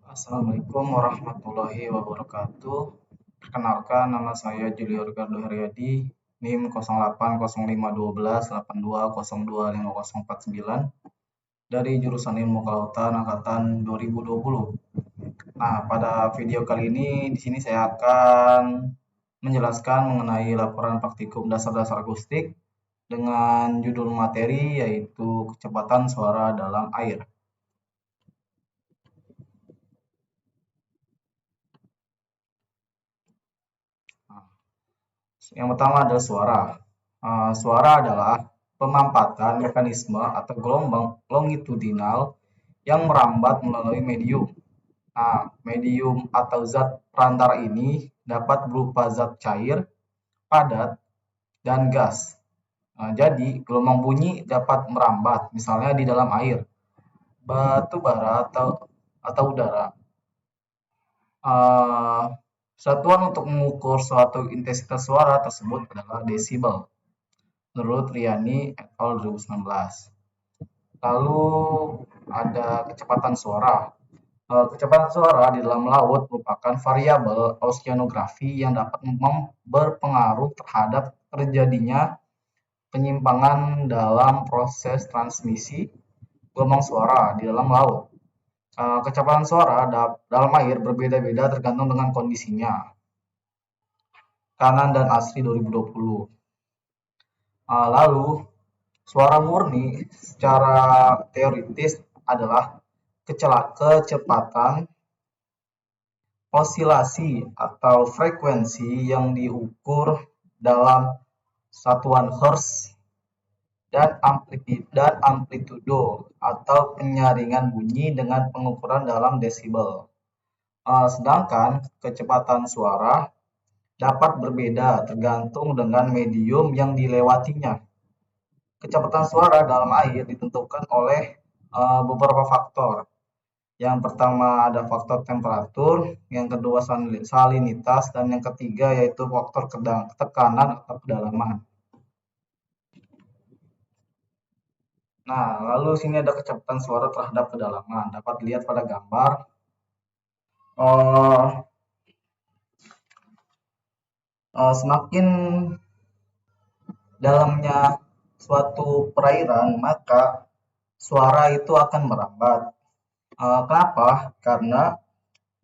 Assalamualaikum warahmatullahi wabarakatuh. Perkenalkan, nama saya Julio Ricardo Haryadi, NIM 08051282025049 dari jurusan Ilmu Kelautan angkatan 2020. Nah, pada video kali ini di sini saya akan menjelaskan mengenai laporan praktikum dasar-dasar akustik dengan judul materi yaitu kecepatan suara dalam air. Yang pertama adalah suara. Suara adalah pemampatan mekanisme atau gelombang longitudinal yang merambat melalui medium. Medium atau zat perantara ini dapat berupa zat cair, padat, dan gas. Jadi, gelombang bunyi dapat merambat, misalnya di dalam air, batu bara, atau udara. Uh, Satuan untuk mengukur suatu intensitas suara tersebut adalah desibel, menurut Riani et al. 2019. Lalu ada kecepatan suara. Kecepatan suara di dalam laut merupakan variabel oceanografi yang dapat berpengaruh terhadap terjadinya penyimpangan dalam proses transmisi gelombang suara di dalam laut. Kecepatan suara dalam air berbeda-beda tergantung dengan kondisinya. Kanan dan asli 2020. Lalu, suara murni secara teoritis adalah kecepatan osilasi atau frekuensi yang diukur dalam satuan hertz dan amplitudo atau penyaringan bunyi dengan pengukuran dalam desibel. Sedangkan kecepatan suara dapat berbeda tergantung dengan medium yang dilewatinya. Kecepatan suara dalam air ditentukan oleh beberapa faktor. Yang pertama ada faktor temperatur, yang kedua salinitas, dan yang ketiga yaitu faktor tekanan atau kedalaman. Nah, lalu sini ada kecepatan suara terhadap kedalaman. Dapat dilihat pada gambar. Semakin dalamnya suatu perairan, maka suara itu akan merambat. Kenapa? Karena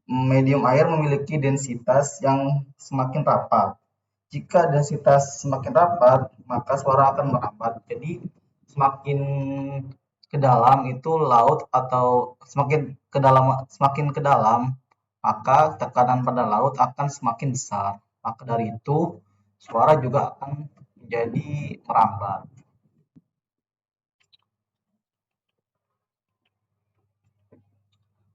medium air memiliki densitas yang semakin rapat. Jika densitas semakin rapat, maka suara akan merambat. Jadi semakin ke dalam itu laut atau semakin ke dalam, maka tekanan pada laut akan semakin besar. Maka dari itu suara juga akan menjadi merambat.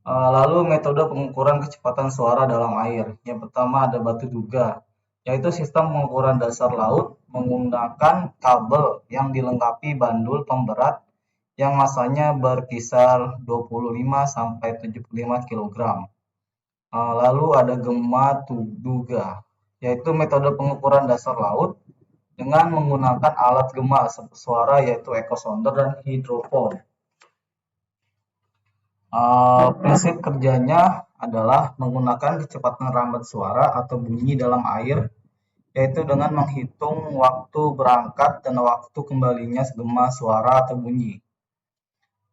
Lalu metode pengukuran kecepatan suara dalam air. Yang pertama ada batu duga, yaitu sistem pengukuran dasar laut menggunakan kabel yang dilengkapi bandul pemberat yang masanya berkisar 25 sampai 75 kg. Lalu ada gema duga, yaitu metode pengukuran dasar laut dengan menggunakan alat gema suara yaitu echo sounder dan hidrofon. Prinsip kerjanya adalah menggunakan kecepatan rambat suara atau bunyi dalam air, yaitu dengan menghitung waktu berangkat dan waktu kembalinya gema suara atau bunyi.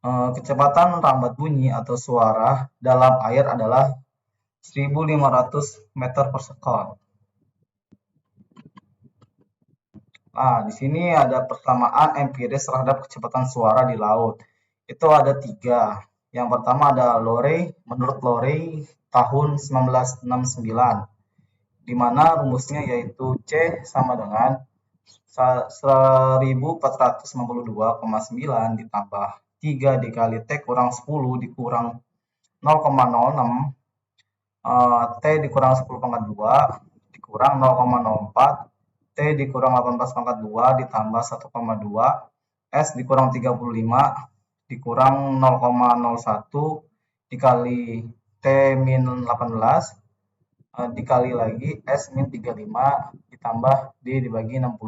Kecepatan rambat bunyi atau suara dalam air adalah 1.500 meter per second. Di sini ada persamaan empiris terhadap kecepatan suara di laut. Itu ada 3. Yang pertama ada Lorey, menurut Lorey tahun 1969, di mana rumusnya yaitu C sama dengan 1492,9 ditambah 3 dikali T kurang 10 dikurang 0,06, T dikurang 10 pangkat 2 dikurang 0,04, T dikurang 18 pangkat 2 ditambah 1,2, S dikurang 35 dikurang 0,01 dikali T min 18 dikali lagi S min 35 ditambah D dibagi 61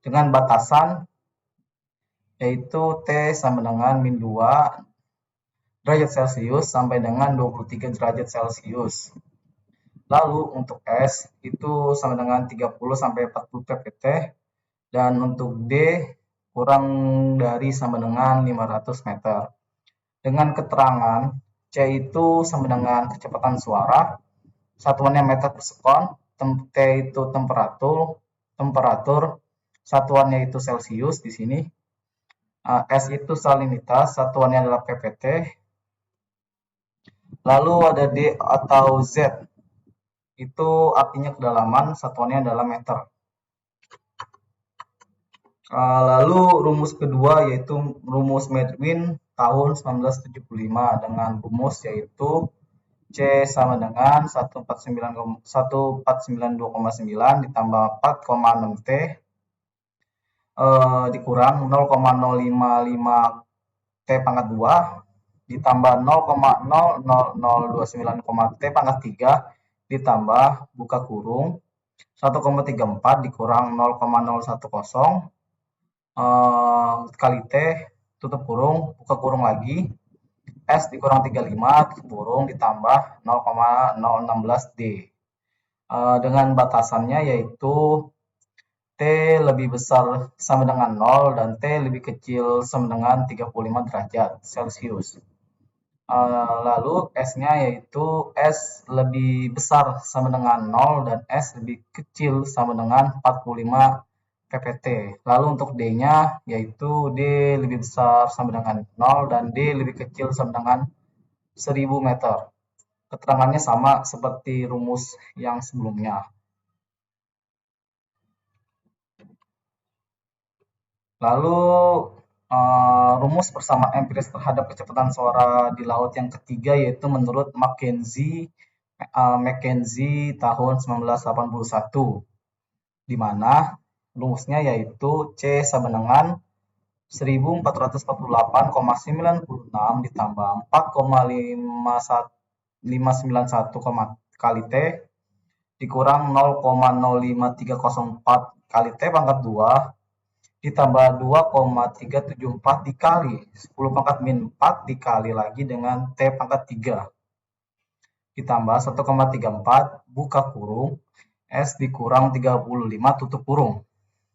dengan batasan yaitu T sama dengan min 2 derajat Celcius sampai dengan 23 derajat Celcius. Lalu untuk S itu sama dengan 30 sampai 40 ppt dan untuk D kurang dari sama dengan 500 meter. Dengan keterangan C itu sama dengan kecepatan suara, satuannya meter per sekon, T itu temperatur, satuannya itu Celcius di sini. S itu salinitas, satuannya adalah ppt. Lalu ada D atau Z, itu artinya kedalaman, satuannya adalah meter. Lalu rumus kedua yaitu rumus Medwin tahun 1975 dengan rumus yaitu C sama dengan 149,9 ditambah 4,6 T dikurang 0,055 T pangkat 2 ditambah 0,00029, T pangkat 3 ditambah buka kurung 1,34 dikurang 0,010 kali T tutup kurung buka kurung lagi S dikurang 35 tutup kurung ditambah 0,016 D. Dengan batasannya yaitu T lebih besar sama dengan 0 dan T lebih kecil sama dengan 35 derajat Celcius. Lalu S-nya yaitu S lebih besar sama dengan 0 dan S lebih kecil sama dengan 45 ppt. Lalu untuk D-nya yaitu D lebih besar sama dengan 0 dan D lebih kecil sama dengan 1000 meter. Keterangannya sama seperti rumus yang sebelumnya. Lalu rumus persamaan empiris terhadap kecepatan suara di laut yang ketiga yaitu menurut Mackenzie tahun 1981, di mana rumusnya yaitu C sama dengan 1448,96 ditambah 4,591 kali T dikurang 0,05304 kali T pangkat 2 ditambah 2,374 dikali 10 pangkat min 4 dikali lagi dengan T pangkat 3 ditambah 1,34 buka kurung S dikurang 35 tutup kurung.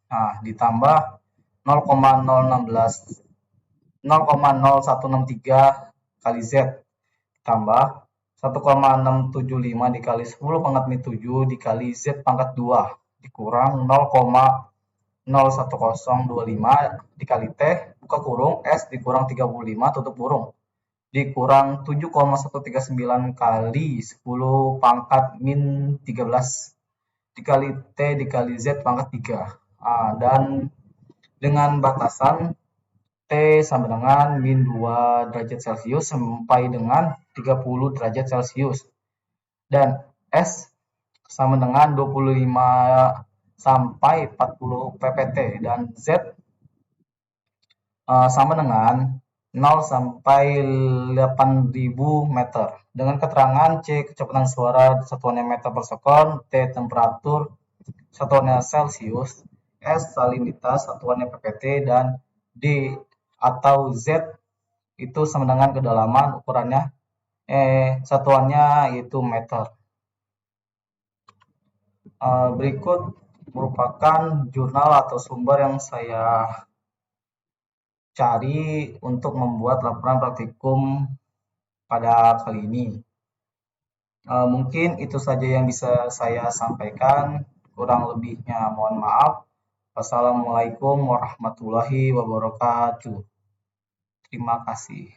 Nah, ditambah 0,0163 kali Z ditambah 1,675 dikali 10 pangkat min 7 dikali Z pangkat 2 dikurang 0,01025 dikali T buka kurung S dikurang 35 tutup kurung dikurang 7,139 kali 10 pangkat min 13 dikali T dikali Z pangkat 3. Dan dengan batasan T sama dengan min 2 derajat Celcius sampai dengan 30 derajat Celcius. Dan S sama dengan 25 sampai 40 ppt dan Z sama dengan 0 sampai 8000 meter. Dengan keterangan C kecepatan suara satuannya meter per sekon, T temperatur satuannya Celcius, S salinitas satuannya ppt dan D atau Z itu sama dengan kedalaman ukurannya satuannya yaitu meter. Berikut merupakan jurnal atau sumber yang saya cari untuk membuat laporan praktikum pada kali ini. Mungkin itu saja yang bisa saya sampaikan, kurang lebihnya mohon maaf. Wassalamualaikum warahmatullahi wabarakatuh. Terima kasih.